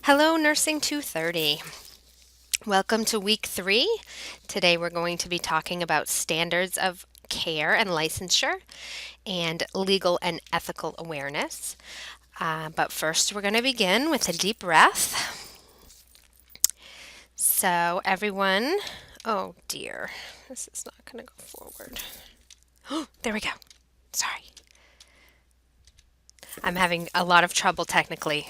Hello, Nursing 230. Welcome to week 3. Today we're going to be talking about standards of care and licensure and legal and ethical awareness. But first, we're going to begin with a deep breath. So, everyone, oh dear, this is not going to go forward. Oh, there we go. Sorry. I'm having a lot of trouble technically.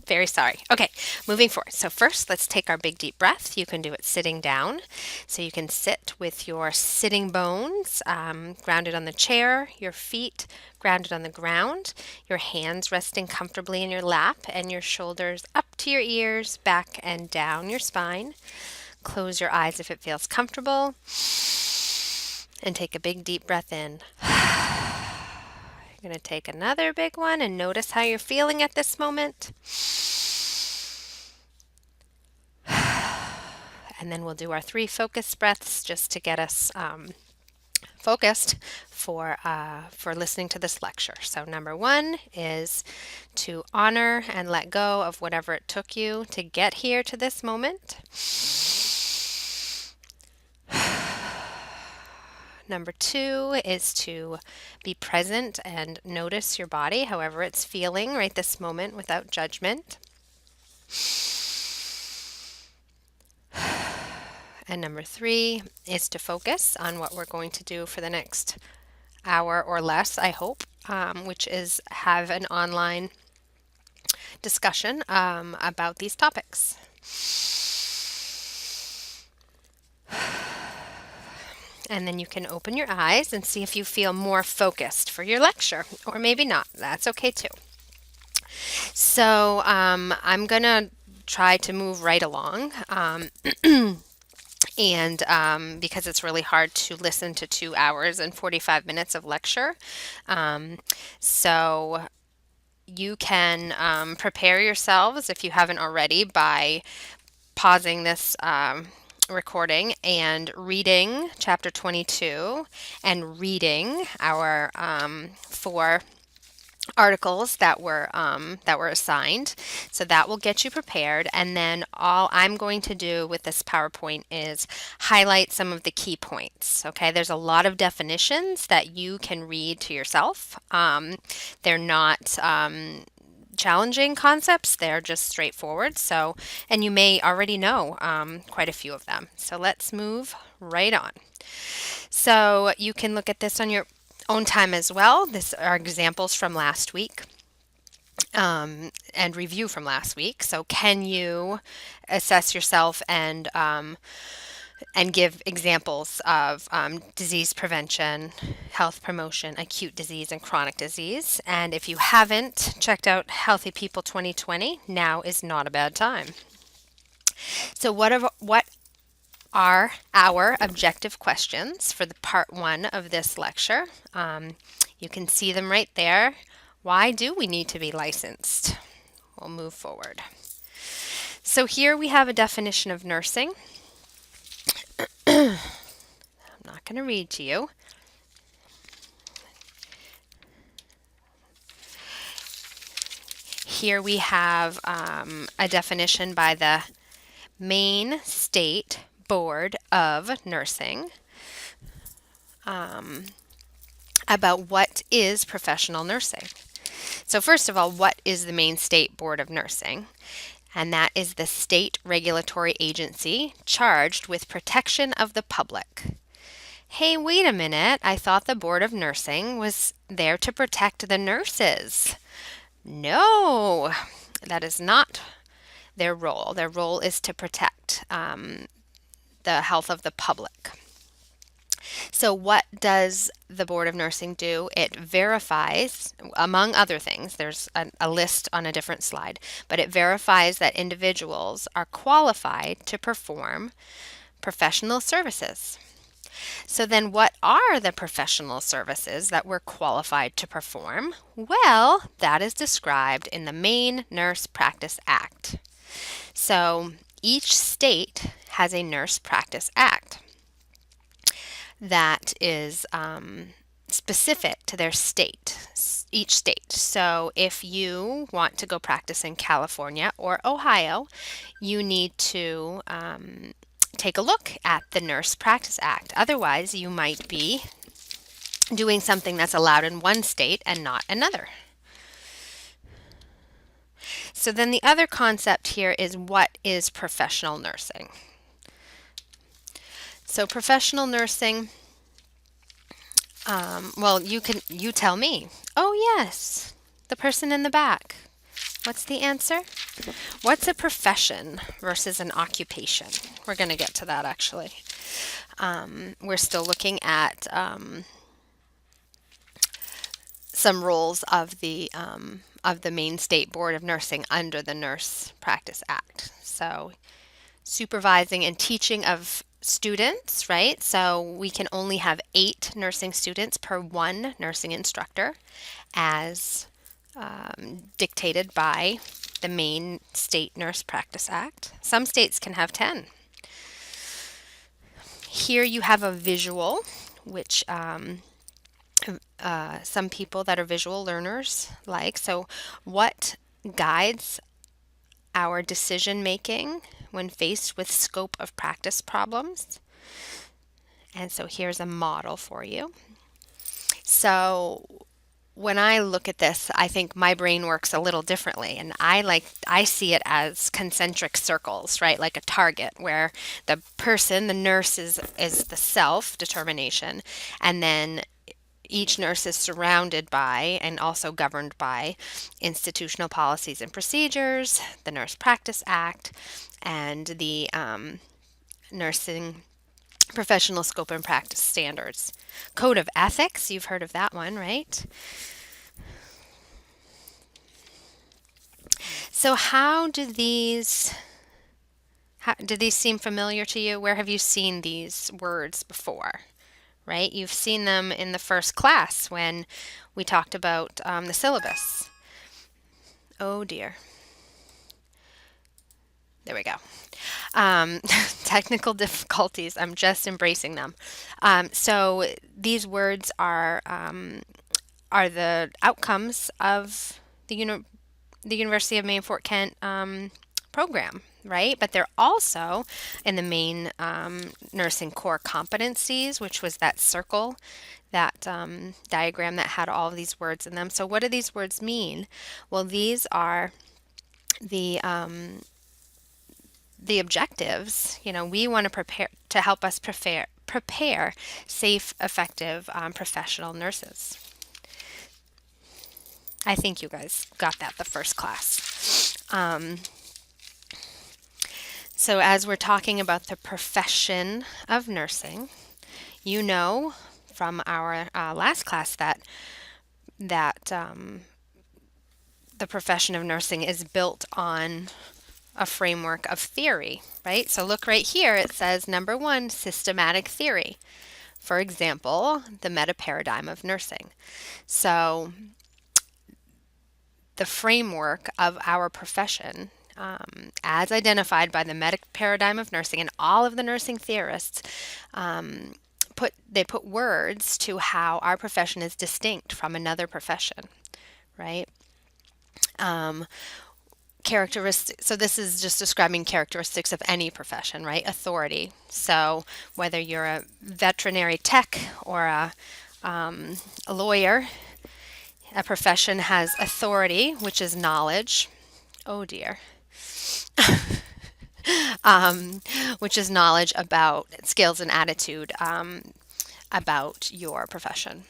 Very sorry. Okay, moving forward. So first, let's take our big deep breath. You can do it sitting down. So you can sit with your sitting bones grounded on the chair, your feet grounded on the ground, your hands resting comfortably in your lap, and your shoulders up to your ears, back and down your spine. Close your eyes if it feels comfortable. And take a big deep breath in. You're going to take another big one and notice how you're feeling at this moment. And then we'll do our 3 focus breaths just to get us focused for listening to this lecture. So number 1 is to honor and let go of whatever it took you to get here to this moment. Number 2 is to be present and notice your body, however it's feeling right this moment without judgment. And number 3 is to focus on what we're going to do for the next hour or less, I hope, which is have an online discussion about these topics. And then you can open your eyes and see if you feel more focused for your lecture, or maybe not. That's okay too. So I'm going to try to move right along. And because it's really hard to listen to 2 hours and 45 minutes of lecture. So you can prepare yourselves, if you haven't already, by pausing this recording and reading chapter 22 and reading our 4 articles that were assigned. So that will get you prepared, and then all I'm going to do with this PowerPoint is highlight some of the key points. Okay, there's a lot of definitions that you can read to yourself. They're not challenging concepts, they're just straightforward. So, and you may already know quite a few of them. So let's move right on. So you can look at this on your own time as well. These are examples from last week and review from last week. So can you assess yourself and give examples of disease prevention, health promotion, acute disease, and chronic disease? And if you haven't checked out Healthy People 2020, now is not a bad time. So what are our objective questions for the part 1 of this lecture? You can see them right there. Why do we need to be licensed? We'll move forward. So here we have a definition of nursing. I'm not going to read to you. Here we have a definition by the Maine State Board of Nursing about what is professional nursing. So first of all, what is the Maine State Board of Nursing? And that is the state regulatory agency charged with protection of the public. Hey, wait a minute, I thought the Board of Nursing was there to protect the nurses. No, that is not their role. Their role is to protect the health of the public. So what does the Board of Nursing do? It verifies, among other things, there's a list on a different slide, but it verifies that individuals are qualified to perform professional services. So then what are the professional services that we're qualified to perform? Well, that is described in the Maine Nurse Practice Act. So each state has a Nurse Practice Act that is specific to their state. each state. So if you want to go practice in California or Ohio, you need to take a look at the Nurse Practice Act. Otherwise, you might be doing something that's allowed in one state and not another. So then the other concept here is, what is professional nursing? So professional nursing, well, you tell me. Oh yes, the person in the back. What's the answer? What's a profession versus an occupation? We're going to get to that actually. We're still looking at some rules of the Maine State Board of Nursing under the Nurse Practice Act. So supervising and teaching of students, right? So we can only have 8 nursing students per 1 nursing instructor, as dictated by the Maine State Nurse Practice Act. Some states can have 10. Here you have a visual, which some people that are visual learners like. So what guides our decision making when faced with scope of practice problems? And so here's a model for you. So when I look at this, I think my brain works a little differently, and I see it as concentric circles, right? Like a target where the person, the nurse is the self determination, and then each nurse is surrounded by and also governed by institutional policies and procedures, the Nurse Practice Act, and the Nursing Professional Scope and Practice Standards. Code of Ethics, you've heard of that one, right? So do these seem familiar to you? Where have you seen these words before? Right? You've seen them in the first class when we talked about the syllabus. Oh dear. There we go. Technical difficulties. I'm just embracing them. So these words are the outcomes of the University of Maine Fort Kent program, right? But they're also in the Maine nursing core competencies, which was that circle, that diagram that had all of these words in them. So what do these words mean? Well, these are the objectives. We want to prepare to help us prepare safe, effective professional nurses. I think you guys got that the first class. So as we're talking about the profession of nursing, you know from our last class that the profession of nursing is built on a framework of theory, right? So look right here, it says number 1, systematic theory. For example, the meta paradigm of nursing. So the framework of our profession, as identified by the meta paradigm of nursing, and all of the nursing theorists put words to how our profession is distinct from another profession, right? Characteristics. So this is just describing characteristics of any profession, right? Authority. So whether you're a veterinary tech or a lawyer, a profession has authority, which is knowledge. Oh dear. Which is knowledge about skills and attitude about your profession.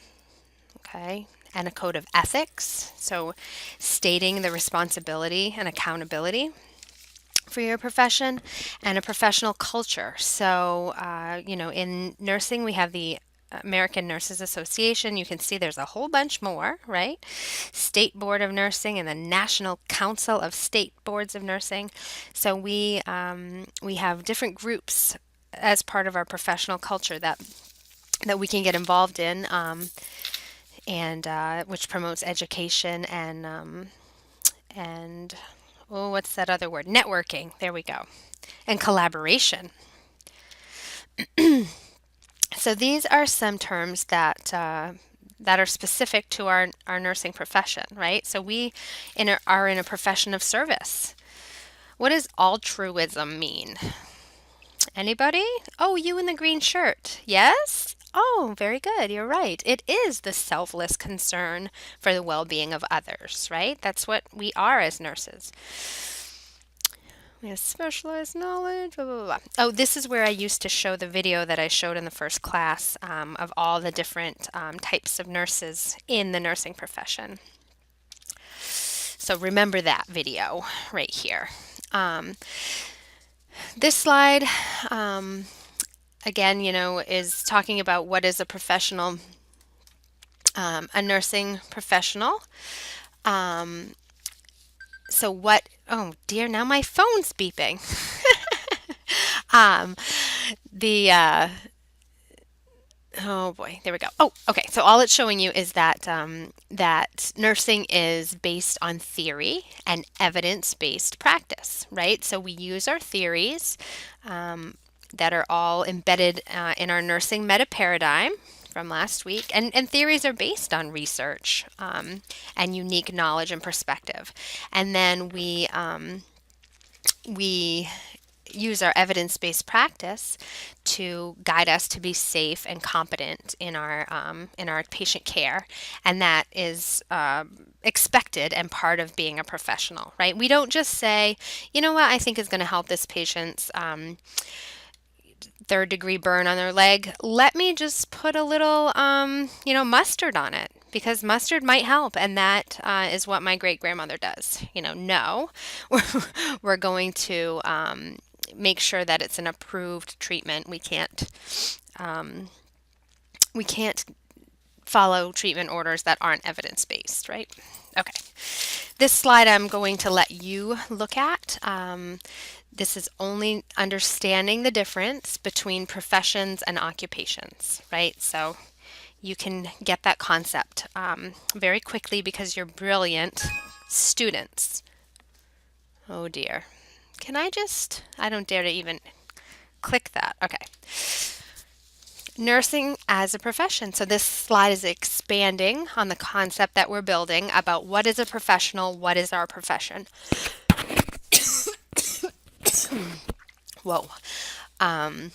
Okay. And a code of ethics. So stating the responsibility and accountability for your profession, and a professional culture. So, in nursing, we have the American Nurses Association. You can see there's a whole bunch more, right? State Board of Nursing and the National Council of State Boards of Nursing. So we have different groups as part of our professional culture that we can get involved in, and which promotes education and what's that other word? Networking. There we go. And collaboration. So these are some terms that that are specific to our nursing profession, right? So are in a profession of service. What does altruism mean? Anybody? Oh, you in the green shirt. Yes? Oh, very good. You're right. It is the selfless concern for the well-being of others, right? That's what we are as nurses. We have specialized knowledge, blah, blah, blah, blah. Oh, this is where I used to show the video that I showed in the first class of all the different types of nurses in the nursing profession. So remember that video right here. This slide, again, is talking about what is a professional, a nursing professional. So what, oh dear, now my phone's beeping. The Oh boy, there we go. Oh, okay. So all it's showing you is that that nursing is based on theory and evidence-based practice, right? So we use our theories that are all embedded in our nursing meta paradigm from last week, and theories are based on research and unique knowledge and perspective, and then we use our evidence-based practice to guide us to be safe and competent in our patient care, and that is expected and part of being a professional, right? We don't just say, you know what, I think is going to help this patient's third-degree burn on their leg. Let me just put a little, mustard on it, because mustard might help, and that is what my great-grandmother does. No, we're going to make sure that it's an approved treatment. We can't follow treatment orders that aren't evidence-based, right? Okay. This slide I'm going to let you look at. This is only understanding the difference between professions and occupations, right? So you can get that concept very quickly because you're brilliant students. Oh dear. I don't dare to even click that. Okay. Nursing as a profession. So this slide is expanding on the concept that we're building about what is a professional, what is our profession. Whoa. And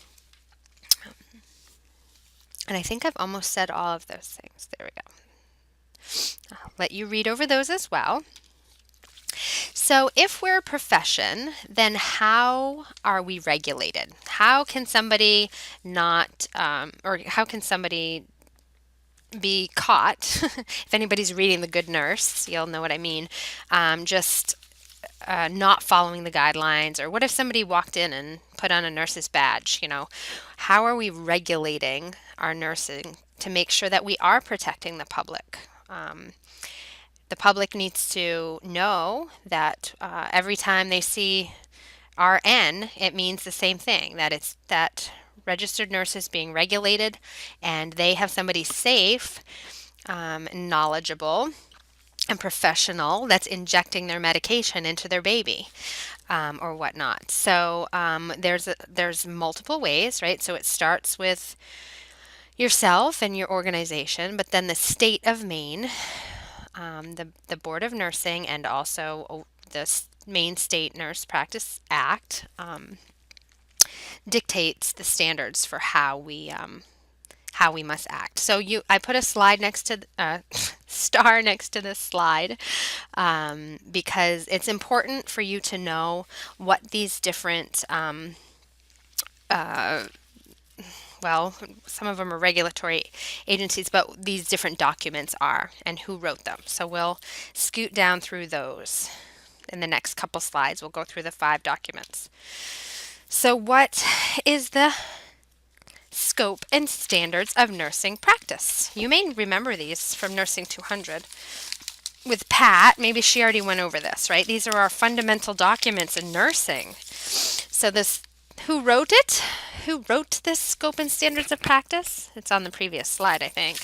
I think I've almost said all of those things. There we go. I'll let you read over those as well. So if we're a profession, then how are we regulated? How can somebody how can somebody be caught? If anybody's reading The Good Nurse, you'll know what I mean. Just not following the guidelines, or what if somebody walked in and put on a nurse's badge? How are we regulating our nursing to make sure that we are protecting the public? The public needs to know that every time they see RN, it means the same thing, that it's that registered nurse is being regulated and they have somebody safe, knowledgeable, and professional that's injecting their medication into their baby or whatnot. So there's multiple ways, right? So it starts with yourself and your organization, but then the state of Maine, the Board of Nursing, and also the Maine State Nurse Practice Act dictates the standards for how we must act. So I put a slide next to star next to this slide because it's important for you to know what these different well, some of them are regulatory agencies, but these different documents are and who wrote them. So we'll scoot down through those. In the next couple slides, we'll go through the 5 documents. So what is the scope and standards of nursing practice? You may remember these from Nursing 200 with Pat. Maybe she already went over this, right? These are our fundamental documents in nursing. So who wrote it? Who wrote this scope and standards of practice? It's on the previous slide, I think.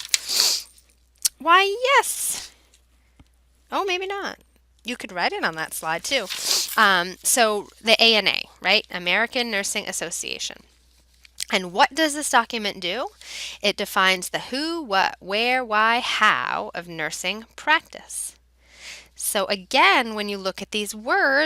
Why, yes. Oh, maybe not. You could write it on that slide too. So the ANA, right? American Nursing Association. And what does this document do? It defines the who, what, where, why, how of nursing practice. So again, when you look at these words,